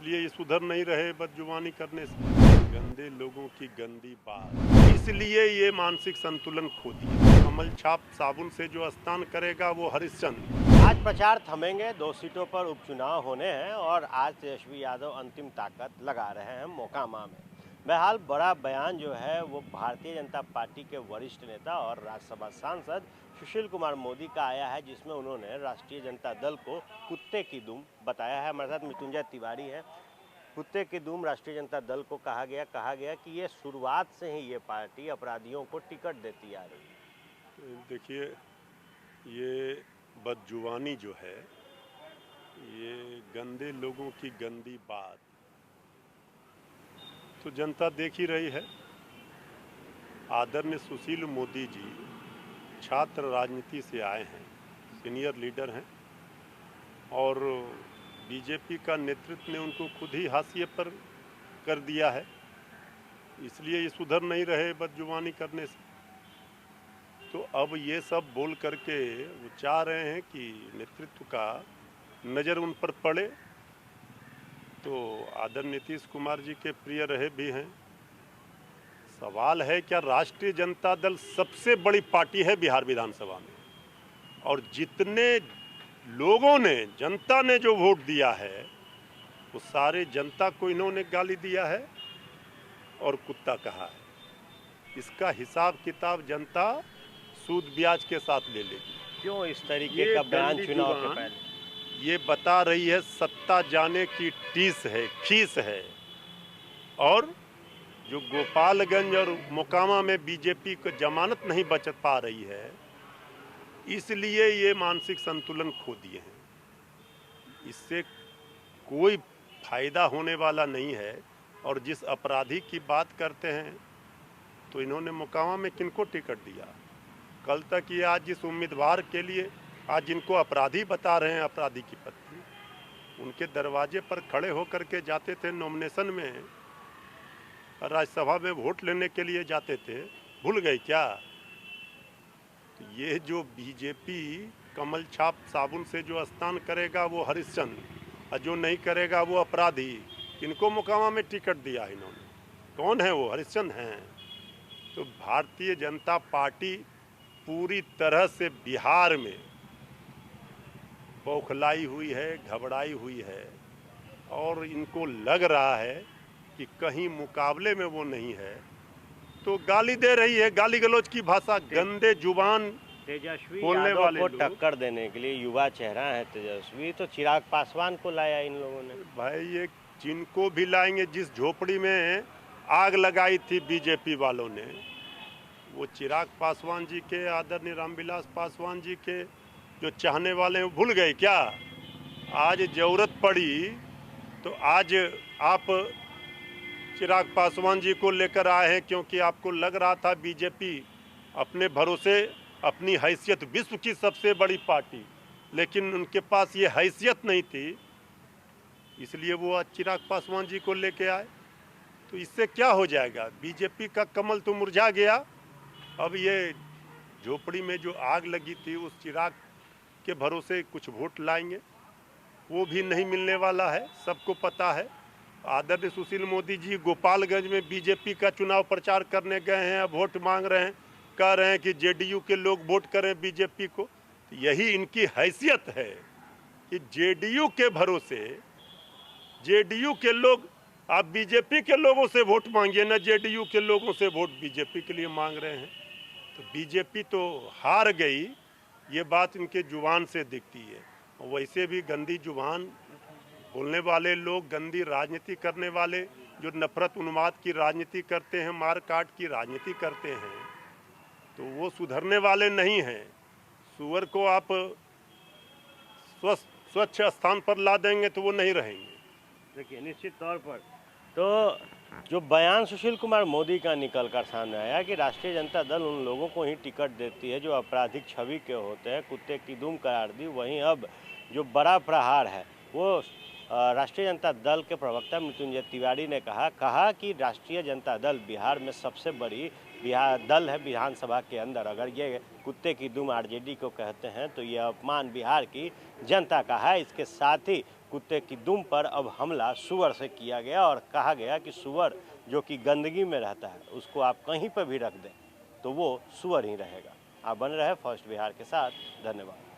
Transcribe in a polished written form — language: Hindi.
इसलिए ये सुधर नहीं रहे बदजुबानी करने से। गंदे लोगों की गंदी बात, इसलिए ये मानसिक संतुलन खो दिया। कमल छाप साबुन से जो स्नान करेगा वो हरिश्चंद्र। आज प्रचार थमेंगे, 2 सीटों पर उपचुनाव होने हैं और आज तेजस्वी यादव अंतिम ताकत लगा रहे हैं मोकामा में। बहरहाल बड़ा बयान जो है वो भारतीय जनता पार्टी के वरिष्ठ नेता और राज्यसभा सांसद सुशील कुमार मोदी का आया है, जिसमें उन्होंने राष्ट्रीय जनता दल को कुत्ते की दुम बताया है। हमारे साथ मृत्युंजय तिवारी है। कुत्ते की दुम राष्ट्रीय जनता दल को कहा गया कि ये शुरुआत से ही ये पार्टी अपराधियों को टिकट देती आ रही है। देखिए, ये बदजुबानी जो है, ये गंदे लोगों की गंदी बात तो जनता देख ही रही है। आदरणीय सुशील मोदी जी छात्र राजनीति से आए हैं, सीनियर लीडर हैं और बीजेपी का नेतृत्व ने उनको खुद ही हाशिए पर कर दिया है। इसलिए ये सुधर नहीं रहे बदजुबानी करने से। तो अब ये सब बोल करके वो चाह रहे हैं कि नेतृत्व का नज़र उन पर पड़े। तो आदरणीय नीतीश कुमार जी के प्रिय रहे भी हैं। सवाल है, क्या राष्ट्रीय जनता दल सबसे बड़ी पार्टी है बिहार विधानसभा में, और जितने लोगों ने, जनता ने जो वोट दिया है वो सारे जनता को इन्होंने गाली दिया है और कुत्ता कहा है। इसका हिसाब किताब जनता सूद ब्याज के साथ ले लेगी। क्यों इस तरीके का बयान चुनाव के पहले? ये बता रही है सत्ता जाने की टीस है, खीस है। और जो गोपालगंज और मोकामा में बीजेपी को जमानत नहीं बच पा रही है, इसलिए ये मानसिक संतुलन खो दिए हैं। इससे कोई फायदा होने वाला नहीं है। और जिस अपराधी की बात करते हैं, तो इन्होंने मोकामा में किनको टिकट दिया? कल तक ये आज जिस उम्मीदवार के लिए आज जिनको अपराधी बता रहे हैं, अपराधी की पत्नी, उनके दरवाजे पर खड़े होकर के जाते थे नॉमिनेशन में, राज्यसभा में वोट लेने के लिए जाते थे। भूल गए क्या? तो ये जो बीजेपी कमल छाप साबुन से जो स्नान करेगा वो हरिश्चंद्र, और जो नहीं करेगा वो अपराधी। किनको मोकामा में टिकट दिया इन्होंने? कौन है वो? हरिश्चंद्र हैं। तो भारतीय जनता पार्टी पूरी तरह से बिहार में बौखलाई हुई है, घबराई हुई है, और इनको लग रहा है कि कहीं मुकाबले में वो नहीं है, तो गाली दे रही है। गाली गलौज की भाषा, गंदे जुबान तेजस्वी बोलने यादव वाले को लोग। टक्कर देने के लिए युवा चेहरा है तेजस्वी, तो चिराग पासवान को लाया इन लोगों ने। भाई, ये जिनको भी लाएंगे, जिस झोपड़ी में आग लगाई थी बीजेपी वालों ने, वो चिराग पासवान जी के, आदरणीय रामविलास पासवान जी के जो चाहने वाले हैं, भूल गए क्या? आज जरूरत पड़ी तो आज आप चिराग पासवान जी को लेकर आए हैं, क्योंकि आपको लग रहा था बीजेपी अपने भरोसे, अपनी हैसियत विश्व की सबसे बड़ी पार्टी, लेकिन उनके पास ये हैसियत नहीं थी, इसलिए वो आज चिराग पासवान जी को लेके आए। तो इससे क्या हो जाएगा? बीजेपी का कमल तो मुरझा गया। अब ये झोपड़ी में जो आग लगी थी, उस चिराग के भरोसे कुछ वोट लाएंगे, वो भी नहीं मिलने वाला है, सबको पता है। आदरणीय सुशील मोदी जी गोपालगंज में बीजेपी का चुनाव प्रचार करने गए हैं, अब वोट मांग रहे हैं, कह रहे हैं कि जेडीयू के लोग वोट करें बीजेपी को। तो यही इनकी हैसियत है कि जेडीयू के भरोसे, जेडीयू के लोग, आप बीजेपी के लोगों से वोट मांगिए ना, जेडीयू के लोगों से वोट बीजेपी के लिए मांग रहे हैं। तो बीजेपी तो हार गई, ये बात इनके जुबान से दिखती है। वैसे भी गंदी जुबान बोलने वाले लोग, गंदी राजनीति करने वाले, जो नफरत उन्माद की राजनीति करते हैं, मार काट की राजनीति करते हैं, तो वो सुधरने वाले नहीं हैं। सुअर को आप स्वच्छ स्थान पर ला देंगे तो वो नहीं रहेंगे। देखिए, निश्चित तौर पर तो जो बयान सुशील कुमार मोदी का निकल कर सामने आया कि राष्ट्रीय जनता दल उन लोगों को ही टिकट देती है जो आपराधिक छवि के होते हैं, कुत्ते की दुम करार दी। वहीं अब जो बड़ा प्रहार है वो राष्ट्रीय जनता दल के प्रवक्ता मृत्युंजय तिवारी ने कहा कि राष्ट्रीय जनता दल बिहार में सबसे बड़ी दल है विधानसभा के अंदर। अगर ये कुत्ते की दुम आरजेडी को कहते हैं तो ये अपमान बिहार की जनता का है। इसके साथ ही कुत्ते की दुम पर अब हमला सुअर से किया गया और कहा गया कि सुअर जो कि गंदगी में रहता है उसको आप कहीं पर भी रख दें तो वो सुअर ही रहेगा। आप बने रहे फर्स्ट बिहार के साथ। धन्यवाद।